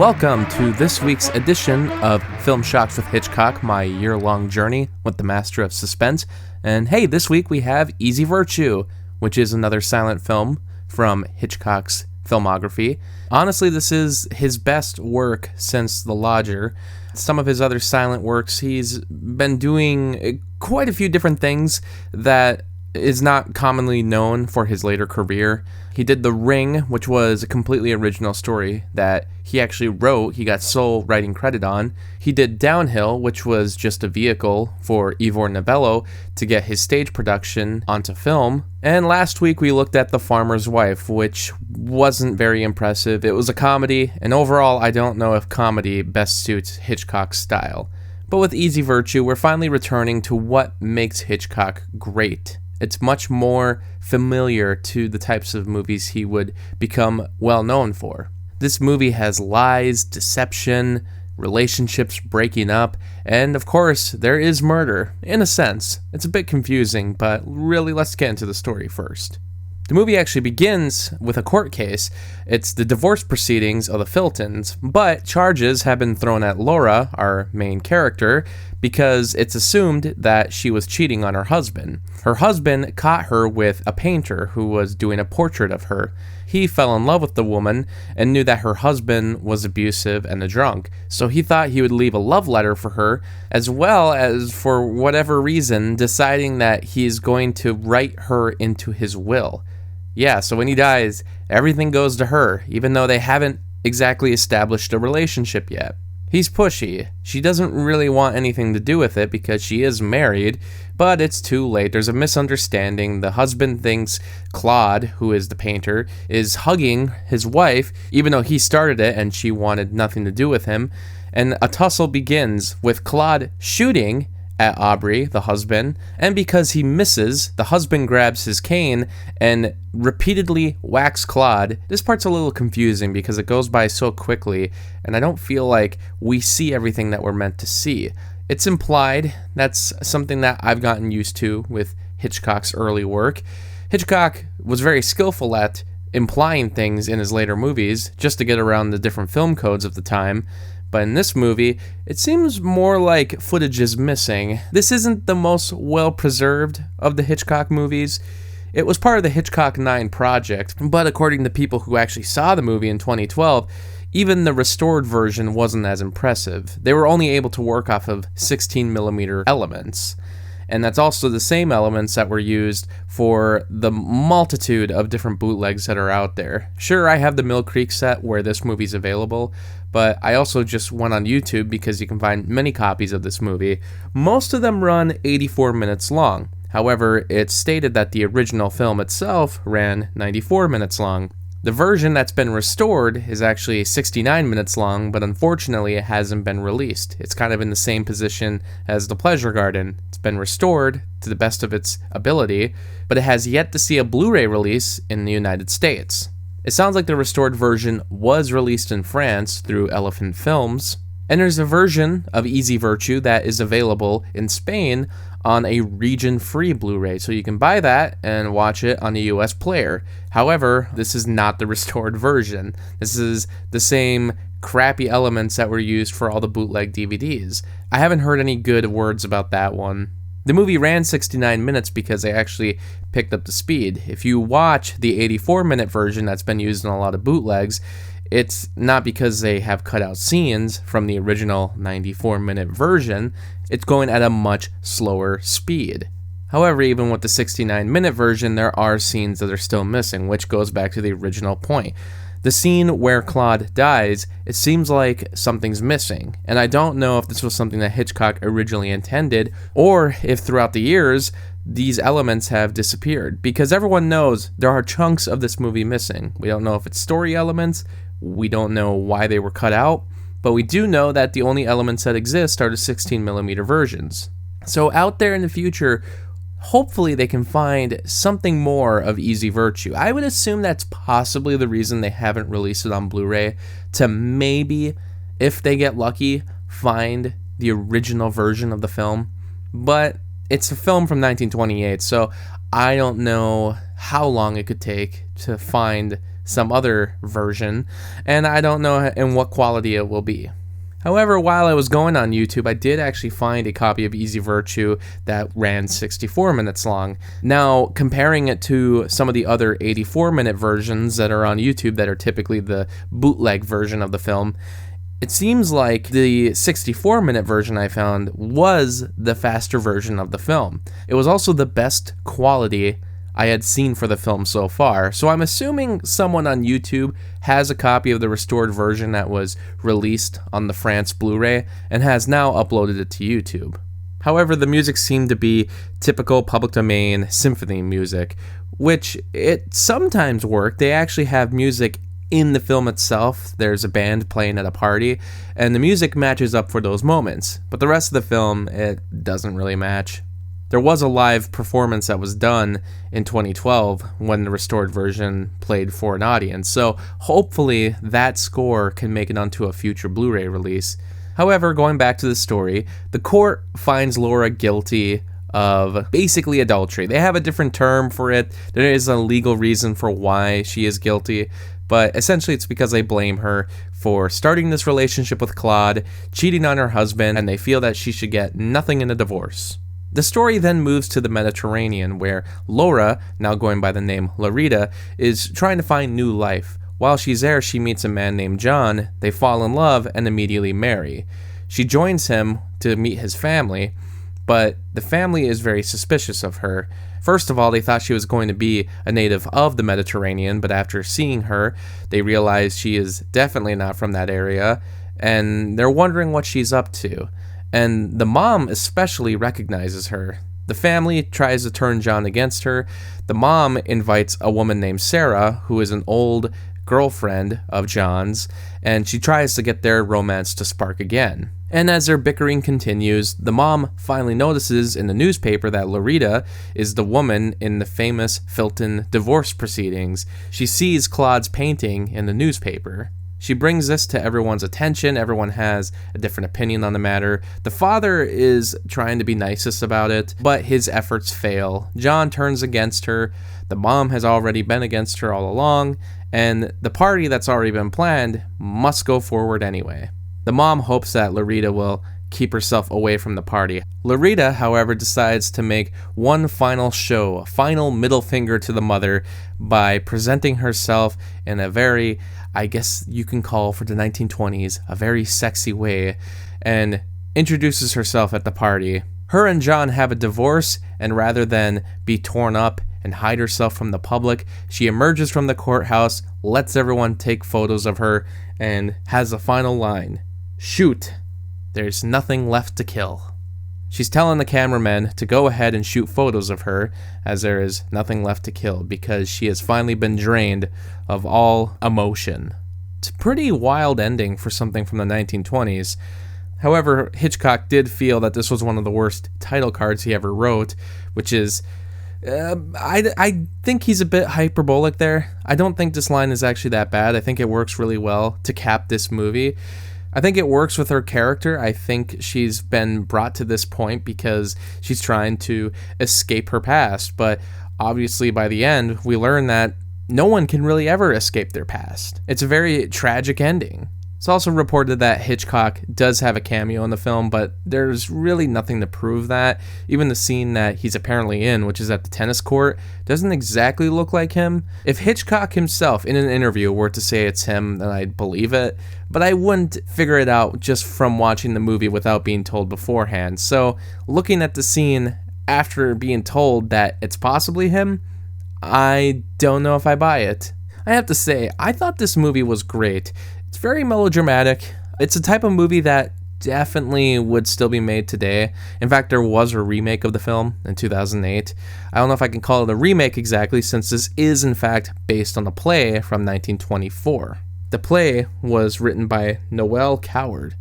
Welcome to this week's edition of Film Shocks with Hitchcock, my year-long journey with the master of suspense. And hey, this week we have Easy Virtue, which is another silent film from Hitchcock's filmography. Honestly, this is his best work since The Lodger. Some of his other silent works, he's been doing quite a few different things that is not commonly known for his later career. He did The Ring, which was a completely original story that he actually wrote. He got sole writing credit on. He did Downhill, which was just a vehicle for Ivor Novello to get his stage production onto film. And last week we looked at The Farmer's Wife, which wasn't very impressive. It was a comedy, and overall I don't know if comedy best suits Hitchcock's style. But with Easy Virtue, we're finally returning to what makes Hitchcock great. It's much more familiar to the types of movies he would become well known for. This movie has lies, deception, relationships breaking up, and of course, there is murder, in a sense. It's a bit confusing, but really, let's get into the story first. The movie actually begins with a court case. It's the divorce proceedings of the Filtons, but charges have been thrown at Laura, our main character, because it's assumed that she was cheating on her husband. Her husband caught her with a painter who was doing a portrait of her. He fell in love with the woman and knew that her husband was abusive and a drunk, so he thought he would leave a love letter for her, as well as, for whatever reason, deciding that he's going to write her into his will. Yeah, so when he dies, everything goes to her, even though they haven't exactly established a relationship yet. He's pushy. She doesn't really want anything to do with it because she is married, but it's too late. There's a misunderstanding. The husband thinks Claude, who is the painter, is hugging his wife, even though he started it and she wanted nothing to do with him. And a tussle begins with Claude shooting at Aubrey, the husband, and because he misses, the husband grabs his cane and repeatedly whacks Claude. This part's a little confusing because it goes by so quickly, and I don't feel like we see everything that we're meant to see. It's implied. That's something that I've gotten used to with Hitchcock's early work. Hitchcock was very skillful at implying things in his later movies just to get around the different film codes of the time. But in this movie, it seems more like footage is missing. This isn't the most well-preserved of the Hitchcock movies. It was part of the Hitchcock 9 project, but according to people who actually saw the movie in 2012, even the restored version wasn't as impressive. They were only able to work off of 16mm elements. And that's also the same elements that were used for the multitude of different bootlegs that are out there. Sure, I have the Mill Creek set where this movie's available, but I also just went on YouTube because you can find many copies of this movie. Most of them run 84 minutes long. However, it's stated that the original film itself ran 94 minutes long. The version that's been restored is actually 69 minutes long, but unfortunately it hasn't been released. It's kind of in the same position as The Pleasure Garden. It's been restored to the best of its ability, but it has yet to see a Blu-ray release in the United States. It sounds like the restored version was released in France through Elephant Films, and there's a version of Easy Virtue that is available in Spain on a region-free Blu-ray, so you can buy that and watch it on the US player. However, this is not the restored version. This is the same crappy elements that were used for all the bootleg DVDs. I haven't heard any good words about that one. The movie ran 69 minutes because they actually picked up the speed. If you watch the 84-minute version that's been used in a lot of bootlegs, it's not because they have cut out scenes from the original 94-minute version. It's going at a much slower speed. However, even with the 69-minute version, there are scenes that are still missing, which goes back to the original point. The scene where Claude dies, it seems like something's missing, and I don't know if this was something that Hitchcock originally intended, or if throughout the years, these elements have disappeared, because everyone knows there are chunks of this movie missing. We don't know if it's story elements, we don't know why they were cut out, but we do know that the only elements that exist are the 16mm versions. So out there in the future, hopefully they can find something more of Easy Virtue. I would assume that's possibly the reason they haven't released it on Blu-ray, to maybe, if they get lucky, find the original version of the film. But it's a film from 1928, so I don't know how long it could take to find some other version, and I don't know in what quality it will be. However, while I was going on YouTube, I did actually find a copy of Easy Virtue that ran 64 minutes long. Now, comparing it to some of the other 84-minute versions that are on YouTube that are typically the bootleg version of the film, it seems like the 64-minute version I found was the faster version of the film. It was also the best quality I had seen for the film so far, so I'm assuming someone on YouTube has a copy of the restored version that was released on the France Blu-ray and has now uploaded it to YouTube. However, the music seemed to be typical public domain symphony music, which it sometimes worked. They actually have music in the film itself. There's a band playing at a party, and the music matches up for those moments, but the rest of the film, it doesn't really match. There was a live performance that was done in 2012 when the restored version played for an audience, so hopefully that score can make it onto a future Blu-ray release. However, going back to the story, the court finds Laura guilty of basically adultery. They have a different term for it. There is a legal reason for why she is guilty, but essentially it's because they blame her for starting this relationship with Claude, cheating on her husband, and they feel that she should get nothing in a divorce. The story then moves to the Mediterranean, where Laura, now going by the name Larita, is trying to find new life. While she's there, she meets a man named John, they fall in love, and immediately marry. She joins him to meet his family, but the family is very suspicious of her. First of all, they thought she was going to be a native of the Mediterranean, but after seeing her, they realize she is definitely not from that area, and they're wondering what she's up to. And the mom especially recognizes her. The family tries to turn John against her. The mom invites a woman named Sarah, who is an old girlfriend of John's, and she tries to get their romance to spark again. And as their bickering continues, the mom finally notices in the newspaper that Larita is the woman in the famous Filton divorce proceedings. She sees Claude's painting in the newspaper. She brings this to everyone's attention. Everyone has a different opinion on the matter. The father is trying to be nicest about it, but his efforts fail. John turns against her. The mom has already been against her all along, and the party that's already been planned must go forward anyway. The mom hopes that Larita will keep herself away from the party. Larita, however, decides to make one final show, a final middle finger to the mother, by presenting herself in a very, I guess you can call for the 1920s, a very sexy way, and introduces herself at the party. Her and John have a divorce, and rather than be torn up and hide herself from the public, she emerges from the courthouse, lets everyone take photos of her, and has a final line: "Shoot, there's nothing left to kill." She's telling the cameramen to go ahead and shoot photos of her, as there is nothing left to kill, because she has finally been drained of all emotion. It's a pretty wild ending for something from the 1920s. However, Hitchcock did feel that this was one of the worst title cards he ever wrote, which is, I think he's a bit hyperbolic there. I don't think this line is actually that bad. I think it works really well to cap this movie. I think it works with her character. I think she's been brought to this point because she's trying to escape her past, but obviously by the end, we learn that no one can really ever escape their past. It's a very tragic ending. It's also reported that Hitchcock does have a cameo in the film, but there's really nothing to prove that. Even the scene that he's apparently in, which is at the tennis court, doesn't exactly look like him. If Hitchcock himself in an interview were to say it's him, then I'd believe it, but I wouldn't figure it out just from watching the movie without being told beforehand. So looking at the scene after being told that it's possibly him, I don't know if I buy it. I have to say, I thought this movie was great. It's very melodramatic. It's a type of movie that definitely would still be made today. In fact, there was a remake of the film in 2008. I don't know if I can call it a remake exactly, since this is in fact based on a play from 1924. The play was written by Noel Coward,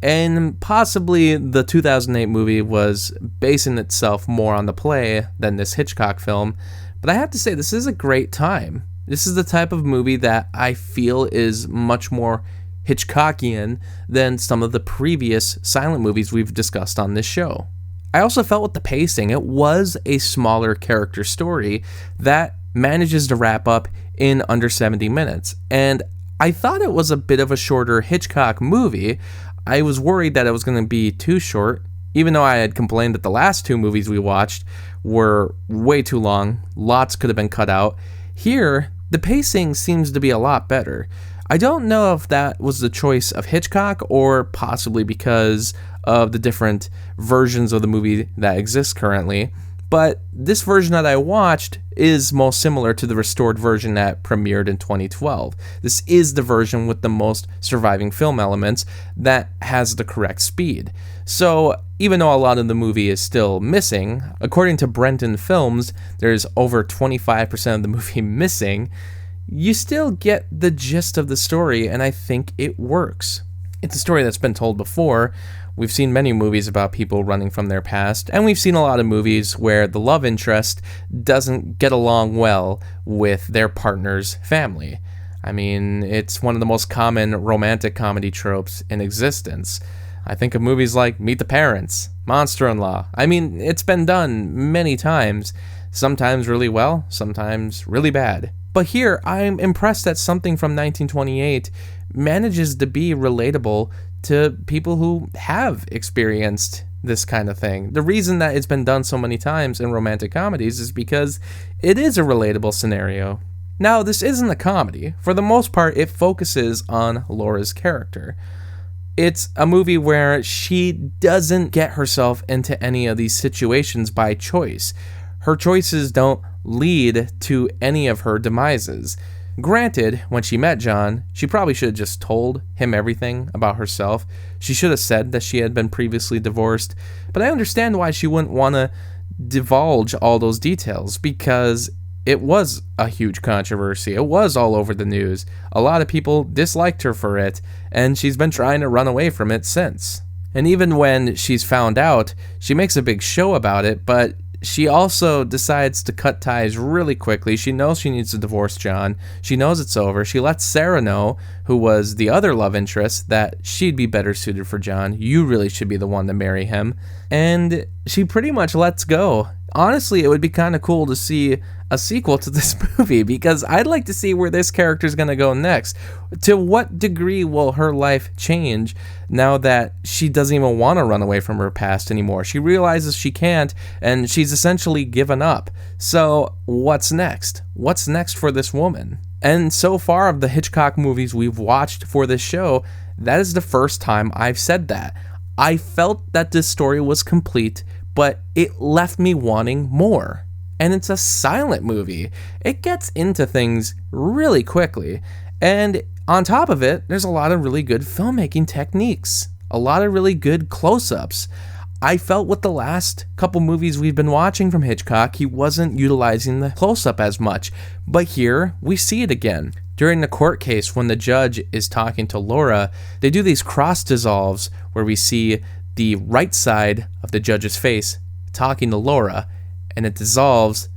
and possibly the 2008 movie was basing itself more on the play than this Hitchcock film. But I have to say, this is a great time. This is the type of movie that I feel is much more Hitchcockian than some of the previous silent movies we've discussed on this show. I also felt with the pacing, it was a smaller character story that manages to wrap up in under 70 minutes. And I thought it was a bit of a shorter Hitchcock movie. I was worried that it was going to be too short, even though I had complained that the last two movies we watched were way too long. Lots could have been cut out. Here, the pacing seems to be a lot better. I don't know if that was the choice of Hitchcock or possibly because of the different versions of the movie that exist currently, but this version that I watched is most similar to the restored version that premiered in 2012. This is the version with the most surviving film elements that has the correct speed. So even though a lot of the movie is still missing, according to Brenton Films, there's over 25% of the movie missing, you still get the gist of the story, and I think it works. It's a story that's been told before. We've seen many movies about people running from their past, and we've seen a lot of movies where the love interest doesn't get along well with their partner's family. I mean, it's one of the most common romantic comedy tropes in existence. I think of movies like Meet the Parents, Monster-in-Law. I mean, it's been done many times, sometimes really well, sometimes really bad. But here, I'm impressed that something from 1928 manages to be relatable to people who have experienced this kind of thing. The reason that it's been done so many times in romantic comedies is because it is a relatable scenario. Now, this isn't a comedy. For the most part, it focuses on Laura's character. It's a movie where she doesn't get herself into any of these situations by choice. Her choices don't lead to any of her demises. Granted, when she met John, she probably should have just told him everything about herself. She should have said that she had been previously divorced, but I understand why she wouldn't want to divulge all those details, because it was a huge controversy. It was all over the news. A lot of people disliked her for it, and she's been trying to run away from it since. And even when she's found out, she makes a big show about it, but she also decides to cut ties really quickly. She knows she needs to divorce John. She knows it's over. She lets Sarah know, who was the other love interest, that she'd be better suited for John. You really should be the one to marry him. And she pretty much lets go. Honestly, it would be kind of cool to see a sequel to this movie, because I'd like to see where this character's going to go next. To what degree will her life change now that she doesn't even want to run away from her past anymore? She realizes she can't, and she's essentially given up. So what's next? What's next for this woman? And so far of the Hitchcock movies we've watched for this show, that is the first time I've said that. I felt that this story was complete, but it left me wanting more. And it's a silent movie. It gets into things really quickly. And on top of it, there's a lot of really good filmmaking techniques. A lot of really good close-ups. I felt with the last couple movies we've been watching from Hitchcock, he wasn't utilizing the close-up as much. But here, we see it again. During the court case, when the judge is talking to Laura, they do these cross dissolves where we see the right side of the judge's face talking to Laura, and it dissolves,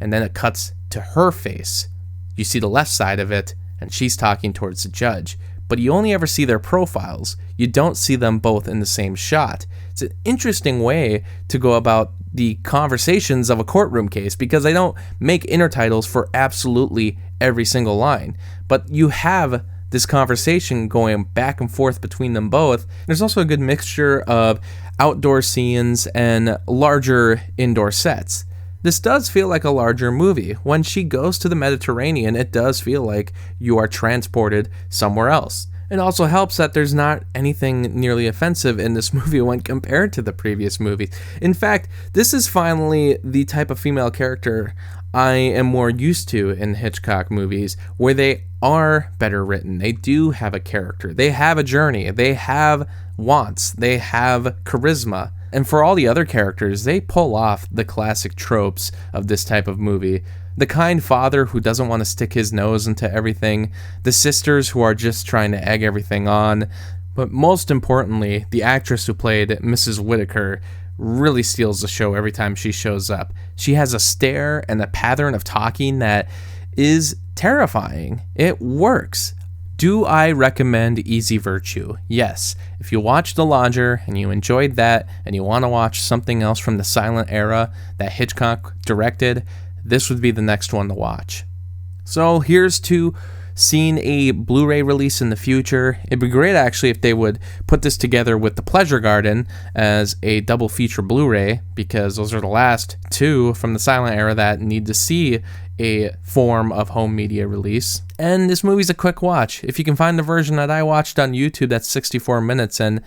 and then it cuts to her face. You see the left side of it, and she's talking towards the judge. But you only ever see their profiles. You don't see them both in the same shot. It's an interesting way to go about the conversations of a courtroom case, because they don't make intertitles for absolutely every single line. But you have this conversation going back and forth between them both. There's also a good mixture of outdoor scenes and larger indoor sets. This does feel like a larger movie. When she goes to the Mediterranean, it does feel like you are transported somewhere else. It also helps that there's not anything nearly offensive in this movie when compared to the previous movies. In fact, this is finally the type of female character I am more used to in Hitchcock movies, where they are better written. They do have a character. They have a journey. They have wants. They have charisma. And for all the other characters, they pull off the classic tropes of this type of movie. The kind father who doesn't want to stick his nose into everything, the sisters who are just trying to egg everything on, but most importantly, the actress who played Mrs. Whitaker really steals the show every time she shows up. She has a stare and a pattern of talking that is terrifying. It works. Do I recommend Easy Virtue? Yes. If you watched The Lodger and you enjoyed that and you want to watch something else from the silent era that Hitchcock directed, this would be the next one to watch. So here's to seeing a Blu-ray release in the future. It'd be great actually if they would put this together with The Pleasure Garden as a double feature Blu-ray, because those are the last two from the silent era that need to see a form of home media release. And this movie's a quick watch. If you can find the version that I watched on YouTube, that's 64 minutes and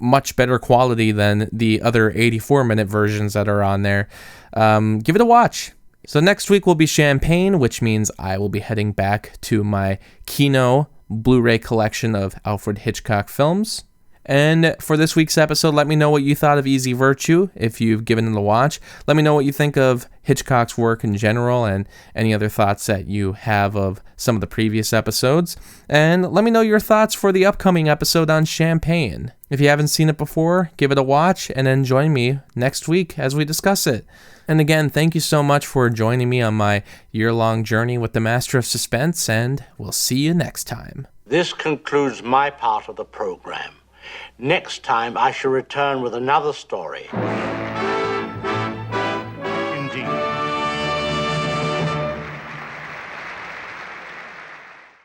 much better quality than the other 84-minute versions that are on there. Give it a watch. So next week will be Champagne, which means I will be heading back to my Kino Blu-ray collection of Alfred Hitchcock films. And for this week's episode, let me know what you thought of Easy Virtue, if you've given it a watch. Let me know what you think of Hitchcock's work in general and any other thoughts that you have of some of the previous episodes. And let me know your thoughts for the upcoming episode on Champagne. If you haven't seen it before, give it a watch and then join me next week as we discuss it. And again, thank you so much for joining me on my year-long journey with the Master of Suspense, and we'll see you next time. This concludes my part of the program. Next time, I shall return with another story.